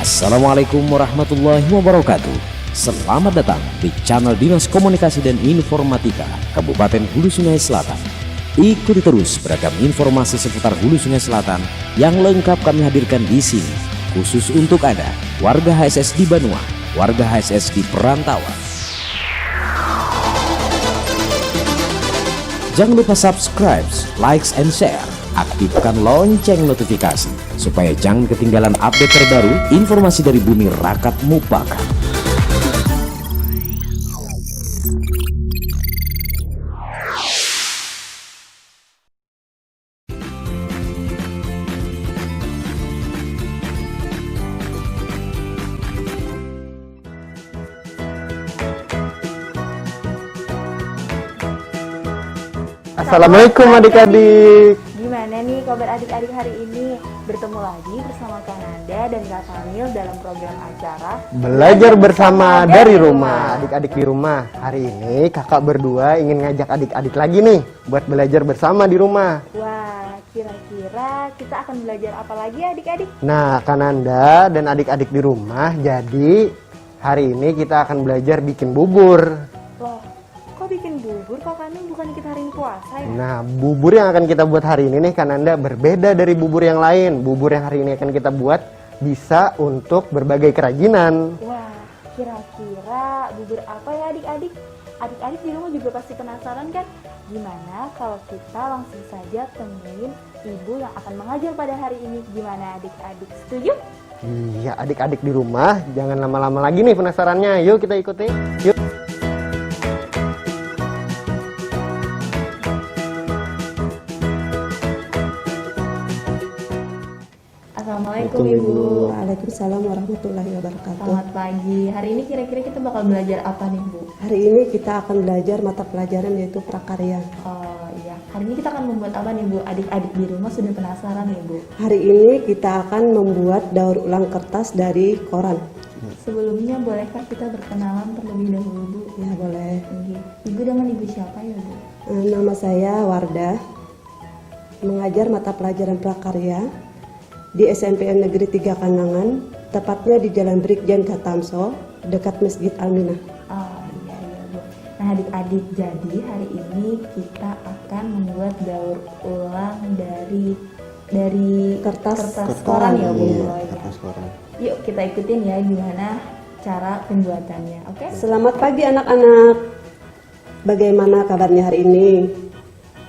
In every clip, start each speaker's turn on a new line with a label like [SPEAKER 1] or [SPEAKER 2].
[SPEAKER 1] Assalamualaikum warahmatullahi wabarakatuh. Selamat datang di channel Dinas Komunikasi dan Informatika Kabupaten Hulu Sungai Selatan. Ikuti terus beragam informasi seputar Hulu Sungai Selatan yang lengkap kami hadirkan di sini, khusus untuk Anda, warga HSS di Banua, warga HSS di perantauan. Jangan lupa subscribe, likes, and share. Aktifkan lonceng notifikasi supaya jangan ketinggalan update terbaru informasi dari bumi Rakat Mupaka.
[SPEAKER 2] Assalamualaikum adik-adik.
[SPEAKER 3] Gimana nih kabar adik-adik hari ini? Bertemu lagi bersama Kak Nanda dan Kak Kamil dalam program acara
[SPEAKER 2] Belajar bersama dari rumah. Adik-adik di rumah, hari ini kakak berdua ingin ngajak adik-adik lagi nih buat belajar bersama di rumah.
[SPEAKER 3] Wah, kira-kira kita akan belajar apa lagi adik-adik?
[SPEAKER 2] Nah, Kak Nanda dan adik-adik di rumah, jadi hari ini kita akan belajar bikin bubur.
[SPEAKER 3] Loh, kok bikin bubur Kak Kamil? Bukan kita hari ini puasa ya?
[SPEAKER 2] Nah, bubur yang akan kita buat hari ini nih Kak Nanda berbeda dari bubur yang lain. Bubur yang hari ini akan kita buat bisa untuk berbagai kerajinan.
[SPEAKER 3] Wah, kira-kira bubur apa ya adik-adik? Adik-adik di rumah juga pasti penasaran kan? Gimana kalau kita langsung saja temuin ibu yang akan mengajar pada hari ini? Gimana adik-adik? Setuju?
[SPEAKER 2] Iya, adik-adik di rumah, jangan lama-lama lagi nih penasarannya. Yuk kita ikuti. Yuk.
[SPEAKER 3] Assalamualaikum Ibu.
[SPEAKER 4] Waalaikumsalam warahmatullahi wabarakatuh.
[SPEAKER 3] Selamat pagi. Hari ini kira-kira kita bakal belajar apa nih Bu?
[SPEAKER 4] Hari ini kita akan belajar mata pelajaran yaitu prakarya.
[SPEAKER 3] Oh iya. Hari ini kita akan membuat apa nih Bu? Adik-adik di rumah sudah penasaran nih Bu.
[SPEAKER 4] Hari ini kita akan membuat daur ulang kertas dari koran.
[SPEAKER 3] Sebelumnya bolehkah kita berkenalan terlebih dahulu Bu?
[SPEAKER 4] Ya boleh.
[SPEAKER 3] Ibu dengan Ibu siapa ya Bu?
[SPEAKER 4] Nama saya Wardah, mengajar mata pelajaran prakarya di SMPN Negeri 3 Kanangan, tepatnya di Jalan Brigjen Katamso, dekat Masjid Al-Minah.
[SPEAKER 3] Oh iya Bu. Nah adik-adik, jadi hari ini kita akan membuat daur ulang dari kertas koran ya Bu.
[SPEAKER 2] Iya, kertas koran.
[SPEAKER 3] Yuk kita ikutin ya gimana cara pembuatannya, oke?
[SPEAKER 4] Selamat pagi anak-anak. Bagaimana kabarnya hari ini?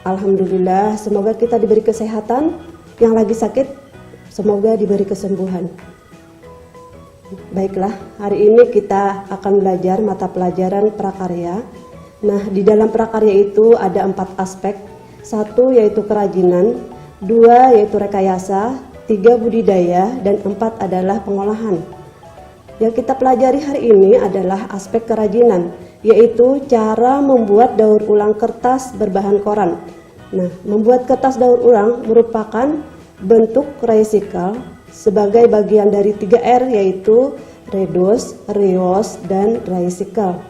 [SPEAKER 4] Alhamdulillah, semoga kita diberi kesehatan. Yang lagi sakit, semoga diberi kesembuhan. Baiklah, hari ini kita akan belajar mata pelajaran prakarya. Nah, di dalam prakarya itu ada 4 aspek. 1 yaitu kerajinan, 2 yaitu rekayasa, 3 budidaya, dan 4 adalah pengolahan. Yang kita pelajari hari ini adalah aspek kerajinan, yaitu cara membuat daur ulang kertas berbahan koran. Nah, membuat kertas daur ulang merupakan bentuk recycle sebagai bagian dari 3R, yaitu reduce, reuse, dan recycle.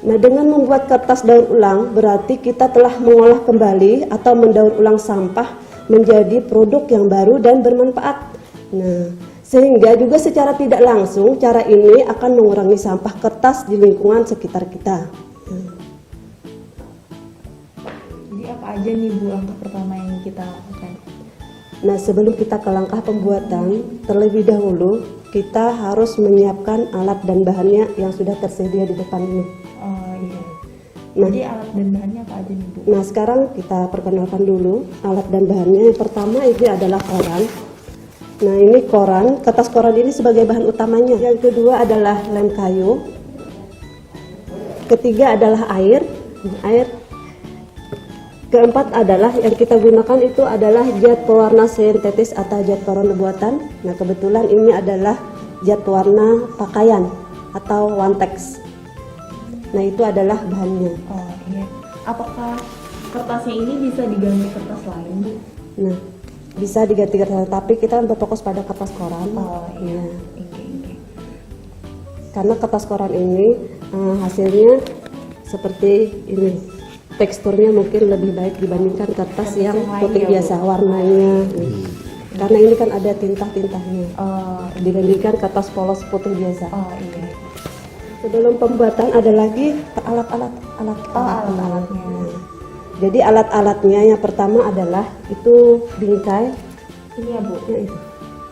[SPEAKER 4] Nah, dengan membuat kertas daur ulang berarti kita telah mengolah kembali atau mendaur ulang sampah menjadi produk yang baru dan bermanfaat. Nah, sehingga juga secara tidak langsung cara ini akan mengurangi sampah kertas di lingkungan sekitar kita.
[SPEAKER 3] Jadi apa aja nih Bu langkah pertama yang kita lakukan?
[SPEAKER 4] Nah, sebelum kita ke langkah pembuatan, terlebih dahulu kita harus menyiapkan alat dan bahannya yang sudah tersedia di depan ini.
[SPEAKER 3] Oh iya.
[SPEAKER 4] Nah,
[SPEAKER 3] Jadi alat dan bahannya apa aja nih Bu?
[SPEAKER 4] Nah, sekarang kita perkenalkan dulu alat dan bahannya. Yang pertama ini adalah koran. Nah, ini koran, kertas koran ini sebagai bahan utamanya. Yang kedua adalah lem kayu. Ketiga adalah air. Keempat adalah yang kita gunakan itu adalah zat pewarna sintetis atau zat pewarna buatan. Nah, kebetulan ini adalah zat pewarna pakaian atau Wantex. Nah, itu adalah bahannya.
[SPEAKER 3] Oh iya. Apakah kertasnya ini bisa diganti kertas lain Bu?
[SPEAKER 4] Nah, bisa diganti kertas, tapi kita berfokus pada kertas koran.
[SPEAKER 3] Oh iya.
[SPEAKER 4] Nah,
[SPEAKER 3] Oke.
[SPEAKER 4] karena kertas koran ini hasilnya seperti ini. Teksturnya mungkin lebih baik dibandingkan kertas yang putih
[SPEAKER 3] ya,
[SPEAKER 4] biasa, warnanya. karena ini kan ada tinta-tintanya
[SPEAKER 3] Oh,
[SPEAKER 4] dibandingkan kertas polos putih biasa.
[SPEAKER 3] oh iya.
[SPEAKER 4] Sebelum pembuatan ada lagi alat-alat
[SPEAKER 3] alat-alatnya.
[SPEAKER 4] Jadi alat-alatnya yang pertama adalah itu bingkai.
[SPEAKER 3] Ini ya Bu.
[SPEAKER 4] Ya itu.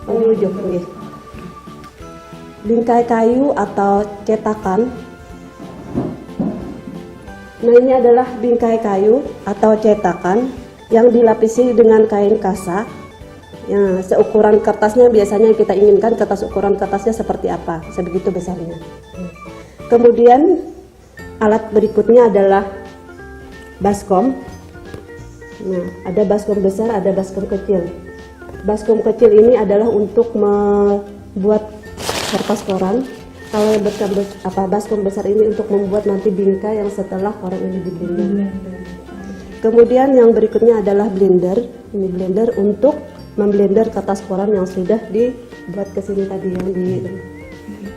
[SPEAKER 4] Penunjuk, nggih. Bingkai kayu atau cetakan. Nah, ini adalah bingkai kayu atau cetakan yang dilapisi dengan kain kasa. Ya, seukuran kertasnya biasanya kita inginkan kertas ukuran kertasnya seperti apa, sebegitu besarnya. Kemudian alat berikutnya adalah baskom. Nah, ada baskom besar, ada baskom kecil. Baskom kecil ini adalah untuk membuat kertas koran. Kalau baskom besar ini untuk membuat nanti bingkai yang setelah koran ini di blender. Kemudian yang berikutnya adalah blender. Ini blender untuk memblender kertas koran yang sudah dibuat ke sini tadi yang di.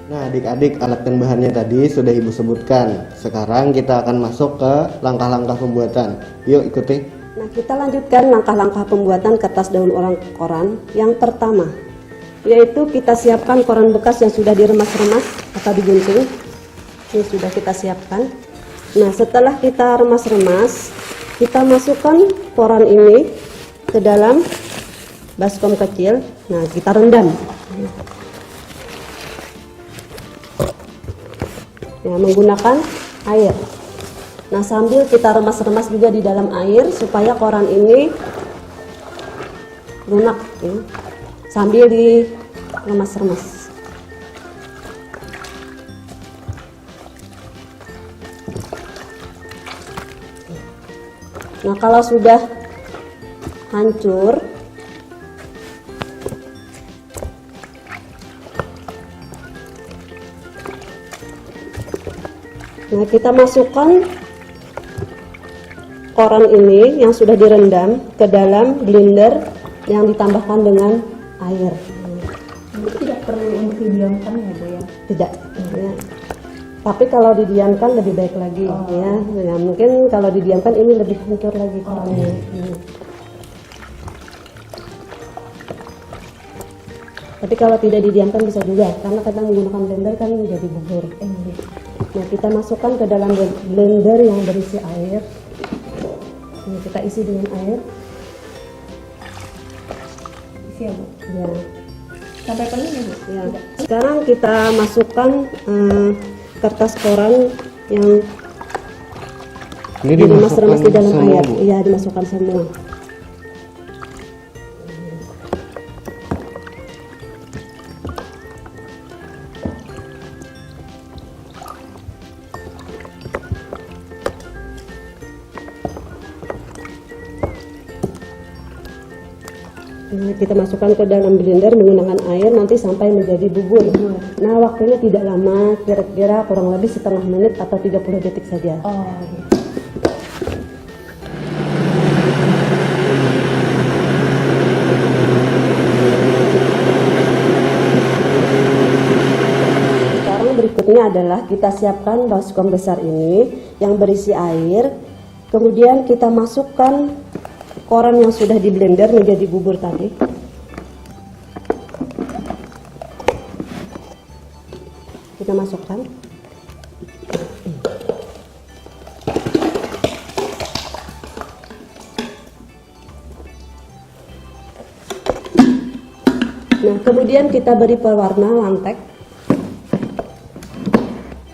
[SPEAKER 2] Nah, adik-adik, alat dan bahannya tadi sudah Ibu sebutkan. Sekarang kita akan masuk ke langkah-langkah pembuatan. Yuk ikuti.
[SPEAKER 4] Nah, kita lanjutkan langkah-langkah pembuatan kertas daun orang koran. Yang pertama, yaitu kita siapkan koran bekas yang sudah diremas-remas atau digunting. Ini sudah kita siapkan. Nah, setelah kita remas-remas, kita masukkan koran ini ke dalam baskom kecil. Nah, kita rendam. Ya, menggunakan air. Nah, sambil kita remas-remas juga di dalam air supaya koran ini lunak, ya. Sambil diremas-remas. Nah, kalau sudah hancur, nah kita masukkan koran ini yang sudah direndam ke dalam blender yang ditambahkan dengan air.
[SPEAKER 3] Tidak perlu untuk didiamkan ya Bu ya.
[SPEAKER 4] Tidak, ya. Tapi kalau didiamkan lebih baik lagi, ya. Ya, mungkin kalau didiamkan ini lebih hancur lagi korannya. Tapi kalau tidak didiamkan bisa juga, karena kita menggunakan blender kan menjadi bubur. Nah, kita masukkan ke dalam blender yang berisi air. Ini kita isi dengan air.
[SPEAKER 3] Isi ya Bu.
[SPEAKER 4] Ya.
[SPEAKER 3] Sampai penuh ya Bu.
[SPEAKER 4] Ya. Sekarang kita masukkan kertas koran yang
[SPEAKER 2] Ini
[SPEAKER 4] diremas-remas di dalam
[SPEAKER 2] semua,
[SPEAKER 4] air.
[SPEAKER 2] Bu?
[SPEAKER 4] Iya, dimasukkan semua. Nah, kita masukkan ke dalam blender menggunakan air nanti sampai menjadi bubur. Nah, waktunya tidak lama, kira-kira kurang lebih setengah menit atau 30 detik saja.
[SPEAKER 3] Oh iya.
[SPEAKER 4] Sekarang berikutnya adalah kita siapkan baskom besar ini yang berisi air. Kemudian kita masukkan koran yang sudah di blender menjadi bubur tadi. Kita masukkan. Nah, kemudian kita beri pewarna lantek.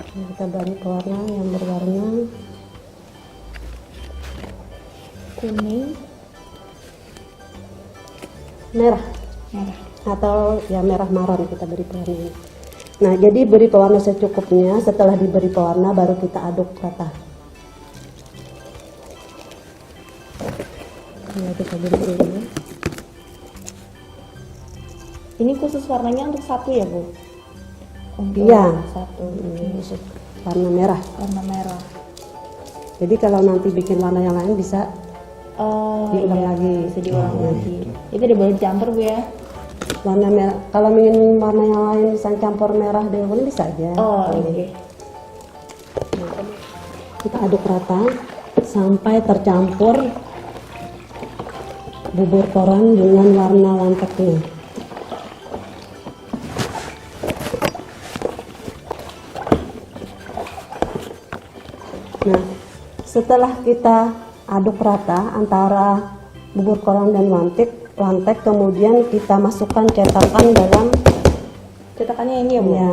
[SPEAKER 4] Kita beri pewarna yang berwarna
[SPEAKER 3] Kuning,
[SPEAKER 4] merah
[SPEAKER 3] merah.
[SPEAKER 4] atau ya merah maron kita beri pewarnanya. Nah, jadi beri pewarna secukupnya. Setelah diberi pewarna baru kita aduk rata. Ya, kita beri dulu.
[SPEAKER 3] Ini khusus warnanya untuk satu ya Bu? Untuk
[SPEAKER 4] Iya.
[SPEAKER 3] satu.
[SPEAKER 4] Ini warna merah.
[SPEAKER 3] Warna merah.
[SPEAKER 4] Jadi kalau nanti bikin warna yang lain bisa
[SPEAKER 3] Oh
[SPEAKER 4] diulang
[SPEAKER 3] iya,
[SPEAKER 4] lagi.
[SPEAKER 3] bisa diulang lagi. Itu udah boleh dicampur Bu ya?
[SPEAKER 4] Warna merah. Kalau ingin warna yang lain misalnya campur merah dan kuning bisa aja.
[SPEAKER 3] Oh oke.
[SPEAKER 4] Kita aduk rata sampai tercampur bubur koran dengan warna lanteknya. Nah, setelah kita aduk rata antara bubur koran dan lantek, kemudian kita masukkan cetakan dalam
[SPEAKER 3] Cetakannya ini ya, Bu?
[SPEAKER 4] ya.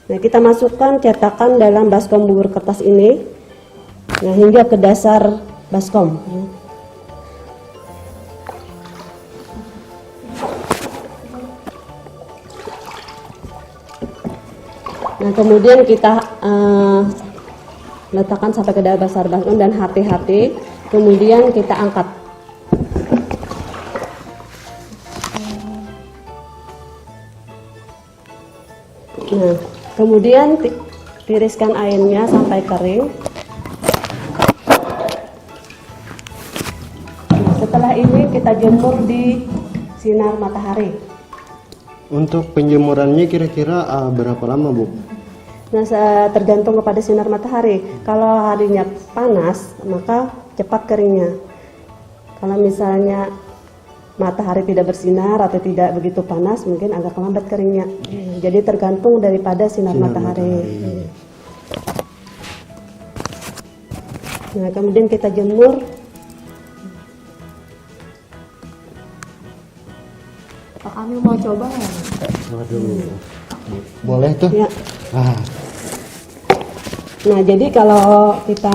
[SPEAKER 4] Nah, kita masukkan cetakan dalam baskom bubur kertas ini, nah, hingga ke dasar baskom. Nah, kemudian kita letakkan sampai ke dasar baskom dan hati-hati, kemudian kita angkat. Nah, kemudian tiriskan airnya sampai kering. Nah, setelah ini kita jemur di sinar matahari.
[SPEAKER 2] Untuk penjemurannya kira-kira berapa lama, Bu?
[SPEAKER 4] Nah, tergantung kepada sinar matahari. Kalau harinya panas, maka cepat keringnya. Kalau misalnya matahari tidak bersinar atau tidak begitu panas, mungkin agak lambat keringnya. Jadi tergantung daripada sinar matahari. Nah, kemudian kita jemur.
[SPEAKER 3] Pak Amil mau coba nggak?
[SPEAKER 2] Waduh. Boleh tuh.
[SPEAKER 4] Ya.
[SPEAKER 2] Ah,
[SPEAKER 4] Nah, jadi kalau kita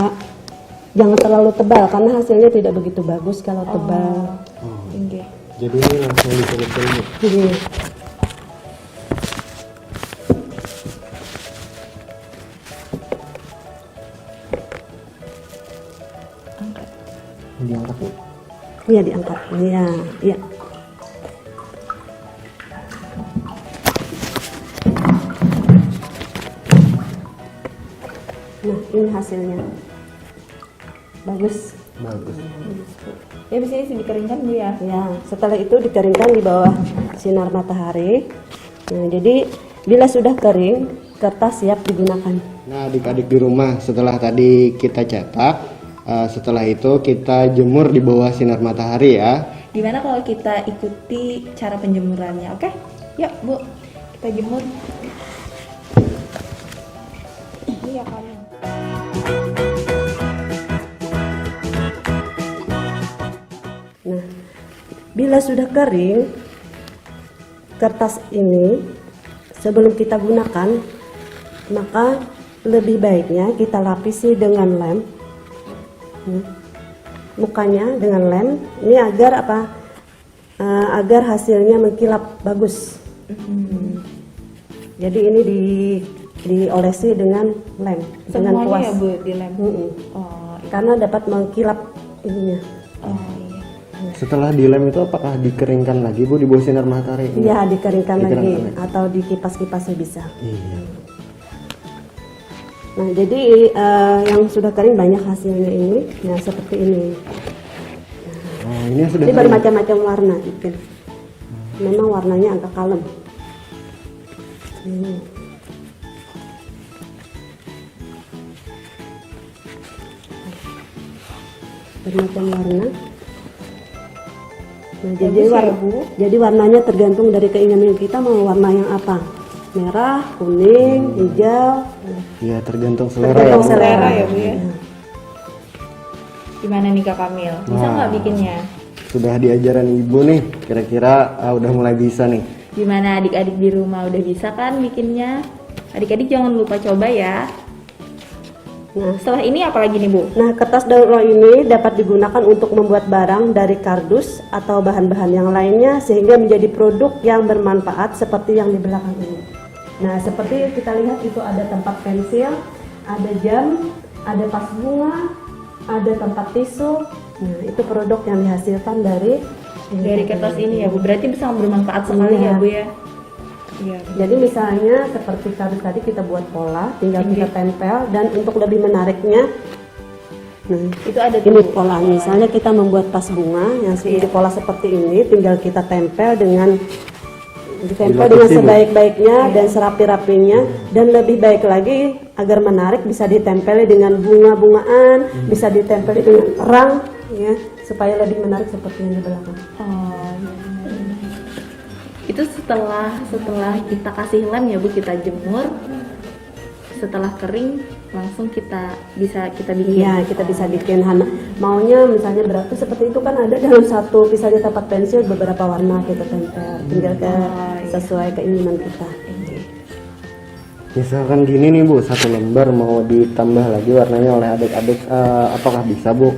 [SPEAKER 4] jangan terlalu tebal karena hasilnya tidak begitu bagus kalau tebal.
[SPEAKER 3] Oke.
[SPEAKER 2] jadi ini langsung dikulit-kulit, Bu.
[SPEAKER 4] Jadi,
[SPEAKER 2] Diangkat, Bu.
[SPEAKER 4] iya diangkat. Iya, iya. Nah, ini hasilnya. Bagus.
[SPEAKER 2] Bagus.
[SPEAKER 3] Ya bisa isi dikeringkan, Bu ya?
[SPEAKER 4] Ya, setelah itu dikeringkan di bawah sinar matahari. Nah, jadi bila sudah kering, kertas siap digunakan.
[SPEAKER 2] Nah, adik-adik di rumah, setelah tadi kita cetak, setelah itu kita jemur di bawah sinar matahari ya.
[SPEAKER 3] Gimana kalau kita ikuti cara penjemurannya, oke? Yuk, Bu, kita jemur. Iya, kamu.
[SPEAKER 4] Nah, bila sudah kering, kertas ini sebelum kita gunakan, maka lebih baiknya kita lapisi dengan lem. Mukanya dengan lem, ini agar apa? Agar hasilnya mengkilap bagus. Jadi ini diolesi dengan lem, dengan
[SPEAKER 3] Semuanya
[SPEAKER 4] kuas.
[SPEAKER 3] ya, Bu, di lem?
[SPEAKER 4] Mm-mm.
[SPEAKER 3] Oh, iya.
[SPEAKER 4] Karena dapat mengkilap ininya.
[SPEAKER 3] Oh, iya.
[SPEAKER 2] Setelah dilem itu apakah dikeringkan lagi, Bu, di bawah sinar matahari?
[SPEAKER 4] Iya, dikeringkan lagi
[SPEAKER 2] Dikeringkan lagi.
[SPEAKER 4] atau dikipas-kipasnya bisa.
[SPEAKER 2] Iya.
[SPEAKER 4] Nah, jadi yang sudah kering banyak hasilnya ini. Nah, seperti ini.
[SPEAKER 2] Oh, ini yang sudah
[SPEAKER 4] Ini
[SPEAKER 2] kering.
[SPEAKER 4] bermacam-macam warna gitu. Memang warnanya agak kalem. Ini. Bermacam warna. Nah,
[SPEAKER 3] Bagus ya, Bu?
[SPEAKER 4] jadi warnanya tergantung dari keinginan kita mau warna yang apa. Merah, kuning, hijau.
[SPEAKER 2] Iya, tergantung selera
[SPEAKER 4] Tergantung
[SPEAKER 2] ya, Bu.
[SPEAKER 3] Selera ya, Bu ya? Gimana nih Kak Kamil? Bisa
[SPEAKER 2] Wah.
[SPEAKER 3] nggak bikinnya?
[SPEAKER 2] Sudah diajaran Ibu nih, kira-kira udah mulai bisa nih.
[SPEAKER 3] Gimana adik-adik di rumah udah bisa kan bikinnya? Adik-adik jangan lupa coba ya.
[SPEAKER 4] Nah,
[SPEAKER 3] Setelah ini apa lagi nih, Bu?
[SPEAKER 4] Nah, kertas daur ulang ini dapat digunakan untuk membuat barang dari kardus atau bahan-bahan yang lainnya sehingga menjadi produk yang bermanfaat seperti yang di belakang ini. Nah, seperti kita lihat itu ada tempat pensil, ada jam, ada tas bunga, ada tempat tisu. Nah, itu produk yang dihasilkan dari
[SPEAKER 3] Kertas ini ya, Bu. Berarti bisa bermanfaat sekali
[SPEAKER 4] Iya.
[SPEAKER 3] ya, Bu ya? Iya.
[SPEAKER 4] Jadi misalnya seperti kardus tadi kita buat pola, tinggal
[SPEAKER 3] Oke.
[SPEAKER 4] kita tempel dan untuk lebih menariknya, nah
[SPEAKER 3] Itu ada
[SPEAKER 4] ini
[SPEAKER 3] tuh.
[SPEAKER 4] pola. Misalnya kita membuat tas bunga yang
[SPEAKER 3] Iya.
[SPEAKER 4] di pola seperti ini, tinggal kita tempel dengan ditempel
[SPEAKER 2] Dilapisi,
[SPEAKER 4] dengan
[SPEAKER 2] Bu.
[SPEAKER 4] sebaik-baiknya dan serapi-rapinya, dan lebih baik lagi agar menarik bisa ditempeli dengan bunga-bungaan, bisa ditempeli dengan perang, ya supaya lebih menarik seperti yang di belakang.
[SPEAKER 3] Oh iya benar. Itu setelah kita kasih lem ya Bu, kita jemur. Setelah kering langsung kita bisa bikin.
[SPEAKER 4] Iya, kita bisa bikin maunya misalnya berapa seperti itu kan ada dalam satu misalnya tempat pensil beberapa warna kita tempel, tinggal sesuai keinginan kita.
[SPEAKER 2] Misalkan gini nih Bu, satu lembar mau ditambah lagi warnanya oleh adik-adik, apakah bisa Bu?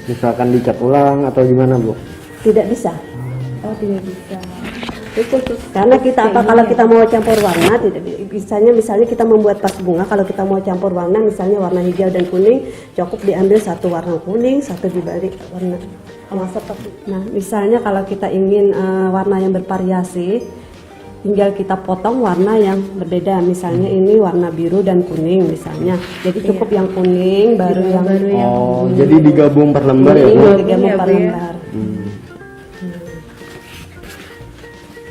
[SPEAKER 2] Misalkan dicat ulang atau gimana Bu?
[SPEAKER 4] Tidak bisa.
[SPEAKER 3] Oh tidak bisa.
[SPEAKER 4] Karena kita kalau kita mau campur warna tidak misalnya kita membuat vas bunga, kalau kita mau campur warna misalnya warna hijau dan kuning, cukup diambil satu warna kuning, satu dibalik warna seperti. Nah, misalnya kalau kita ingin warna yang bervariasi, tinggal kita potong warna yang berbeda. Misalnya ini warna biru dan kuning misalnya. Jadi cukup yang kuning baru yang
[SPEAKER 2] jadi digabung per lembar ya Bu?
[SPEAKER 4] Iya, digabung per lembar.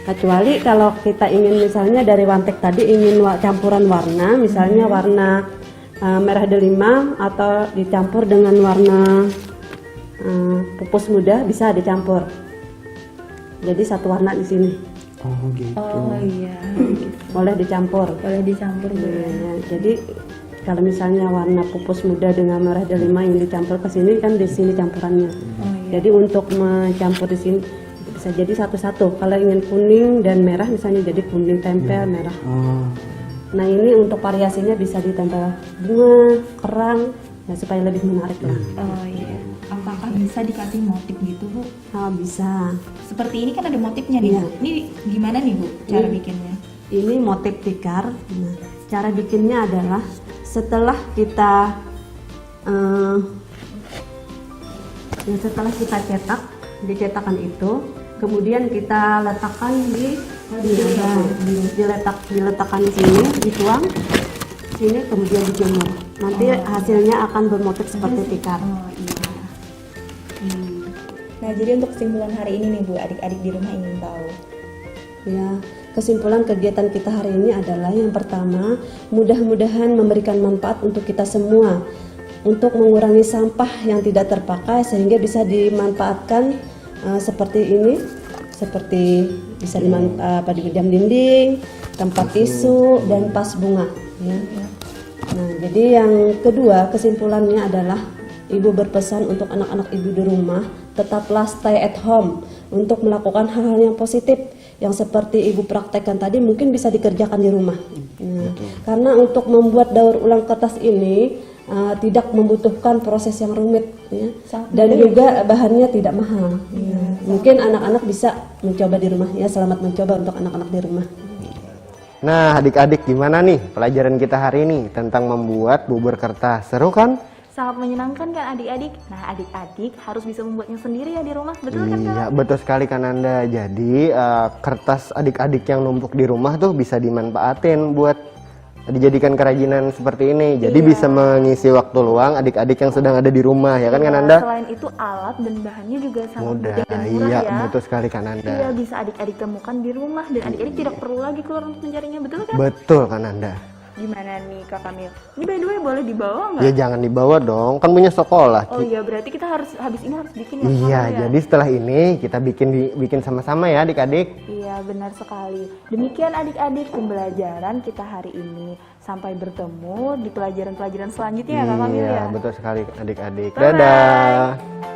[SPEAKER 4] Kecuali kalau kita ingin misalnya dari wantek tadi ingin campuran warna, misalnya warna merah delima atau dicampur dengan warna pupus muda bisa dicampur. Jadi satu warna di sini.
[SPEAKER 2] Oh gitu.
[SPEAKER 3] Oh iya.
[SPEAKER 4] Boleh dicampur.
[SPEAKER 3] Boleh dicampur Bu.
[SPEAKER 4] Ya, jadi kalau misalnya warna pupus muda dengan merah delima yang dicampur ke sini kan di sini campurannya.
[SPEAKER 3] Oh iya.
[SPEAKER 4] Jadi untuk mencampur di sini bisa jadi satu-satu. Kalau ingin kuning dan merah misalnya jadi kuning tempel merah. Nah ini untuk variasinya bisa ditempel bunga, kerang, ya supaya lebih menarik lah.
[SPEAKER 3] Oh iya. Apakah bisa dikasih motif gitu Bu?
[SPEAKER 4] Oh, bisa.
[SPEAKER 3] Seperti ini kan ada motifnya nih
[SPEAKER 4] Iya.
[SPEAKER 3] Bu. Ini gimana nih Bu cara bikinnya?
[SPEAKER 4] Ini motif tikar. Nah, cara bikinnya adalah setelah kita cetak di cetakan itu, kemudian kita letakkan diletakkan di sini, dituang sini, kemudian dijemur. Nanti hasilnya akan bermotif seperti tikar.
[SPEAKER 3] Oh iya. Nah jadi untuk kesimpulan hari ini nih Bu, adik-adik di rumah ingin tahu.
[SPEAKER 4] Ya, kesimpulan kegiatan kita hari ini adalah yang pertama, mudah-mudahan memberikan manfaat untuk kita semua untuk mengurangi sampah yang tidak terpakai sehingga bisa dimanfaatkan seperti ini, seperti bisa dimanfaatkan di jam dinding, tempat tisu dan vas bunga. Ya. Nah, jadi yang kedua kesimpulannya adalah Ibu berpesan untuk anak-anak Ibu di rumah tetaplah stay at home untuk melakukan hal-hal yang positif yang seperti Ibu praktekkan tadi mungkin bisa dikerjakan di rumah. Nah, karena untuk membuat daur ulang kertas ini tidak membutuhkan proses yang rumit ya. Dan juga bahannya tidak mahal. Ya. Mungkin anak-anak bisa mencoba di rumah ya. Selamat mencoba untuk anak-anak di rumah.
[SPEAKER 2] Nah adik-adik gimana nih pelajaran kita hari ini tentang membuat bubur kertas, seru kan?
[SPEAKER 3] Sangat menyenangkan kan adik-adik? Nah adik-adik harus bisa membuatnya sendiri ya di rumah, betul kan
[SPEAKER 2] Iya
[SPEAKER 3] Kak?
[SPEAKER 2] betul sekali kan Anda. Jadi kertas adik-adik yang numpuk di rumah tuh bisa dimanfaatin buat dijadikan kerajinan seperti ini. Jadi bisa mengisi waktu luang adik-adik yang sedang ada di rumah ya kan Anda?
[SPEAKER 3] Selain itu alat dan bahannya juga sangat
[SPEAKER 2] Mudah,
[SPEAKER 3] mudah dan murah
[SPEAKER 2] iya
[SPEAKER 3] ya.
[SPEAKER 2] betul sekali kan Anda.
[SPEAKER 3] Iya bisa adik-adik temukan di rumah dan adik-adik tidak perlu lagi keluar untuk mencarinya, betul kan?
[SPEAKER 2] Betul kan Anda.
[SPEAKER 3] Gimana nih Kak Kamil? Ini by the way boleh dibawa nggak?
[SPEAKER 2] Ya jangan dibawa dong, kan punya sekolah.
[SPEAKER 3] Oh iya berarti kita harus habis ini harus bikin ya.
[SPEAKER 2] Iya,
[SPEAKER 3] Kak, ya?
[SPEAKER 2] jadi setelah ini kita bikin sama-sama ya adik-adik.
[SPEAKER 3] Iya benar sekali. Demikian adik-adik pembelajaran kita hari ini. Sampai bertemu di pelajaran-pelajaran selanjutnya ya Kak Kamil ya.
[SPEAKER 2] Iya, betul sekali adik-adik.
[SPEAKER 3] Bye-bye.
[SPEAKER 2] Dadah.